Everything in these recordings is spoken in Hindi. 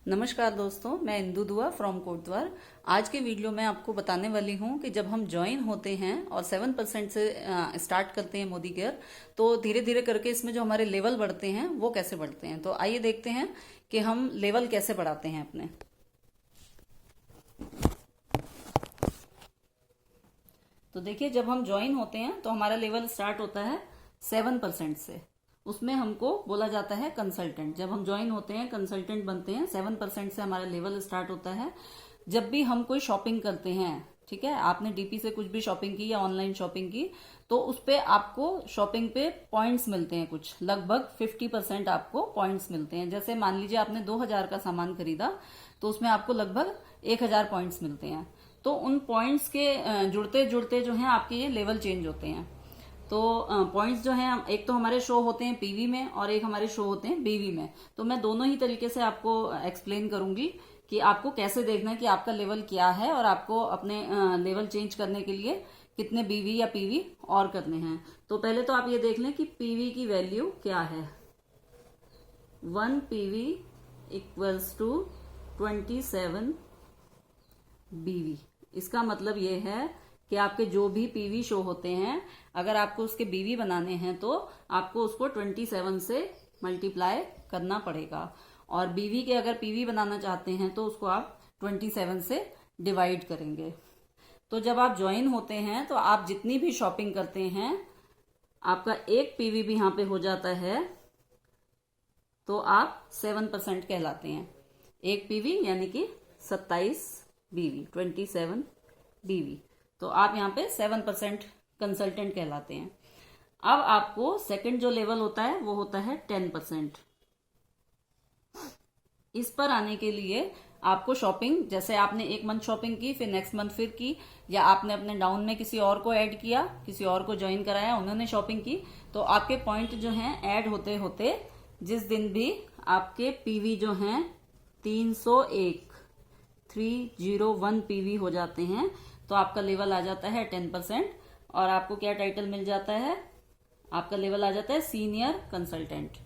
नमस्कार दोस्तों, मैं इंदु दुआ फ्रॉम कोटद्वार। आज के वीडियो में आपको बताने वाली हूं कि जब हम ज्वाइन होते हैं और 7% से स्टार्ट करते हैं मोदी केयर, तो धीरे धीरे करके इसमें जो हमारे लेवल बढ़ते हैं वो कैसे बढ़ते हैं। तो आइए देखते हैं कि हम लेवल कैसे बढ़ाते हैं अपने। तो देखिए, जब हम ज्वाइन होते हैं तो हमारा लेवल स्टार्ट होता है 7% से। उसमें हमको बोला जाता है कंसल्टेंट। जब हम ज्वाइन होते हैं, कंसल्टेंट बनते हैं, 7% से हमारा लेवल स्टार्ट होता है। जब भी हम कोई शॉपिंग करते हैं, ठीक है, आपने डीपी से कुछ भी शॉपिंग की या ऑनलाइन शॉपिंग की, तो उस पे आपको शॉपिंग पे पॉइंट्स मिलते हैं। कुछ लगभग 50% आपको पॉइंट्स मिलते हैं। जैसे मान लीजिए आपने 2000 का सामान खरीदा, तो उसमें आपको लगभग 1000 पॉइंट्स मिलते हैं। तो उन पॉइंट्स के जुड़ते जुड़ते जो है आपके ये लेवल चेंज होते हैं। तो पॉइंट्स जो हैं, एक तो हमारे शो होते हैं पीवी में और एक हमारे शो होते हैं बीवी में। तो मैं दोनों ही तरीके से आपको एक्सप्लेन करूंगी कि आपको कैसे देखना है कि आपका लेवल क्या है और आपको अपने लेवल चेंज करने के लिए कितने बीवी या पीवी और करने हैं। तो पहले तो आप ये देख लें कि पीवी की वैल्यू क्या है। 1 पीवी इक्वल्स टू 27 बीवी। इसका मतलब ये है कि आपके जो भी पीवी शो होते हैं, अगर आपको उसके बीवी बनाने हैं तो आपको उसको 27 से मल्टीप्लाई करना पड़ेगा। और बीवी के अगर पीवी बनाना चाहते हैं तो उसको आप 27 से डिवाइड करेंगे। तो जब आप ज्वाइन होते हैं तो आप जितनी भी शॉपिंग करते हैं, आपका एक पीवी भी यहां पे हो जाता है, तो आप 7% कहलाते हैं। एक पीवी यानी कि 27 बीवी, 27 बीवी। तो आप यहाँ पे 7% कंसल्टेंट कहलाते हैं। अब आपको सेकंड जो लेवल होता है वो होता है 10%। इस पर आने के लिए आपको शॉपिंग, जैसे आपने एक मंथ शॉपिंग की, फिर नेक्स्ट मंथ फिर की, या आपने अपने डाउन में किसी और को ऐड किया, किसी और को ज्वाइन कराया, उन्होंने शॉपिंग की, तो आपके पॉइंट जो हैं ऐड होते होते जिस दिन भी आपके पीवी जो हैं 301 पीवी हो जाते हैं, तो आपका लेवल आ जाता है 10%। और आपको क्या टाइटल मिल जाता है? आपका लेवल आ जाता है सीनियर कंसल्टेंट।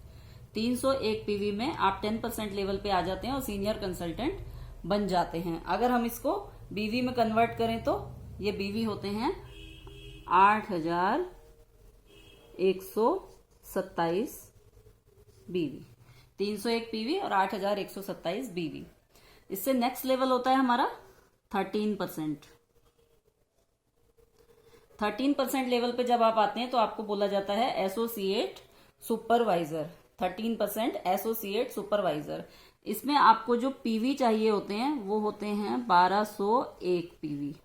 301 पीवी में आप 10% लेवल पे आ जाते हैं और सीनियर कंसल्टेंट बन जाते हैं। अगर हम इसको बीवी में कन्वर्ट करें तो ये बीवी होते हैं 8127 बीवी। 301 पीवी और 8127 बीवी। इससे नेक्स्ट लेवल होता है हमारा 13%। 13% लेवल पे जब आप आते हैं तो आपको बोला जाता है एसोसिएट सुपरवाइजर। 13% associate supervisor. इसमें आपको जो पीवी चाहिए होते हैं वो होते हैं 1201 पीवी।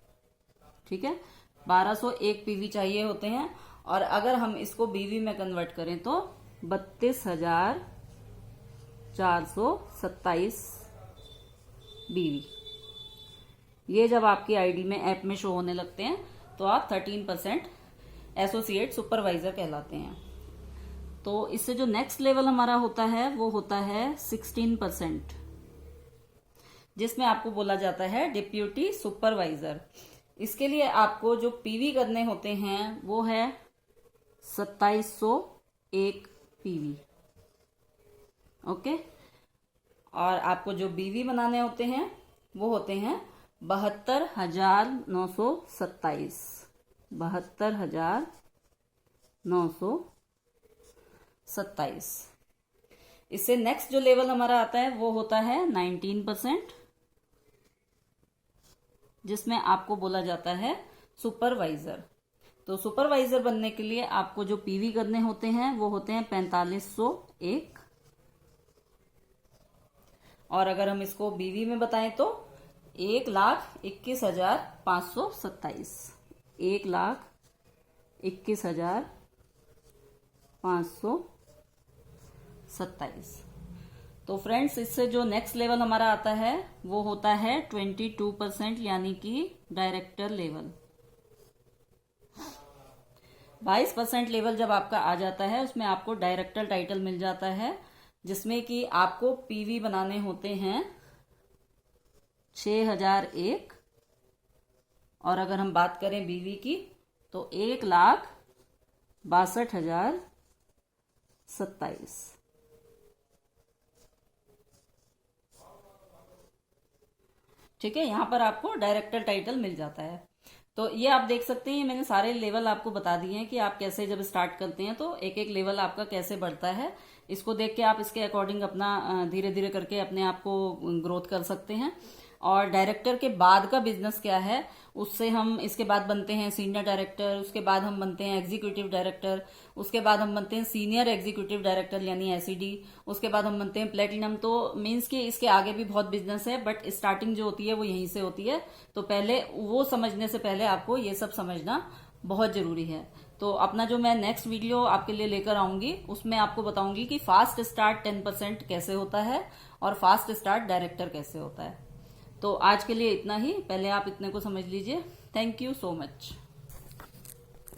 ठीक है, 1201 पीवी चाहिए होते हैं। और अगर हम इसको बीवी में कन्वर्ट करें तो 32,427 बीवी। ये जब आपकी आईडी में ऐप में शो होने लगते हैं तो आप 13% एसोसिएट सुपरवाइजर कहलाते हैं। तो इससे जो नेक्स्ट लेवल हमारा होता है वो होता है 16%, जिसमें आपको बोला जाता है डिप्यूटी सुपरवाइजर। इसके लिए आपको जो पीवी करने होते हैं वो है 2701 पीवी। ओके। और आपको जो बीवी बनाने होते हैं वो होते हैं 72,927। 72,927। इससे नेक्स्ट जो लेवल हमारा आता है वो होता है 19%, जिसमें आपको बोला जाता है सुपरवाइजर। तो सुपरवाइजर बनने के लिए आपको जो पीवी करने होते हैं वो होते हैं 4501। और अगर हम इसको बीवी में बताएं तो 1,21,527। 1,21,527। तो फ्रेंड्स, इससे जो नेक्स्ट लेवल हमारा आता है वो होता है 22%, यानी कि डायरेक्टर लेवल। 22% लेवल जब आपका आ जाता है उसमें आपको डायरेक्टर टाइटल मिल जाता है, जिसमें कि आपको पीवी बनाने होते हैं 6001। और अगर हम बात करें बीवी की तो 1,62,027। ठीक है, यहाँ पर आपको डायरेक्टर टाइटल मिल जाता है। तो ये आप देख सकते हैं, मैंने सारे लेवल आपको बता दिए हैं कि आप कैसे जब स्टार्ट करते हैं तो एक एक लेवल आपका कैसे बढ़ता है। इसको देख के आप इसके अकॉर्डिंग अपना धीरे धीरे करके अपने आप को ग्रोथ कर सकते हैं। और डायरेक्टर के बाद का बिजनेस क्या है, उससे हम इसके बाद बनते हैं सीनियर डायरेक्टर, उसके बाद हम बनते हैं एग्जीक्यूटिव डायरेक्टर, उसके बाद हम बनते हैं सीनियर एग्जीक्यूटिव डायरेक्टर यानी एसईडी, उसके बाद हम बनते हैं प्लेटिनम। तो मीन्स कि इसके आगे भी बहुत बिजनेस है, बट स्टार्टिंग जो होती है वो यहीं से होती है। तो पहले वो समझने से पहले आपको ये सब समझना बहुत जरूरी है। तो अपना जो मैं नेक्स्ट वीडियो आपके लिए लेकर आऊंगी उसमें आपको बताऊंगी कि फास्ट स्टार्ट 10% कैसे होता है और फास्ट स्टार्ट डायरेक्टर कैसे होता है। तो आज के लिए इतना ही, पहले आप इतने को समझ लीजिए। Thank you so much.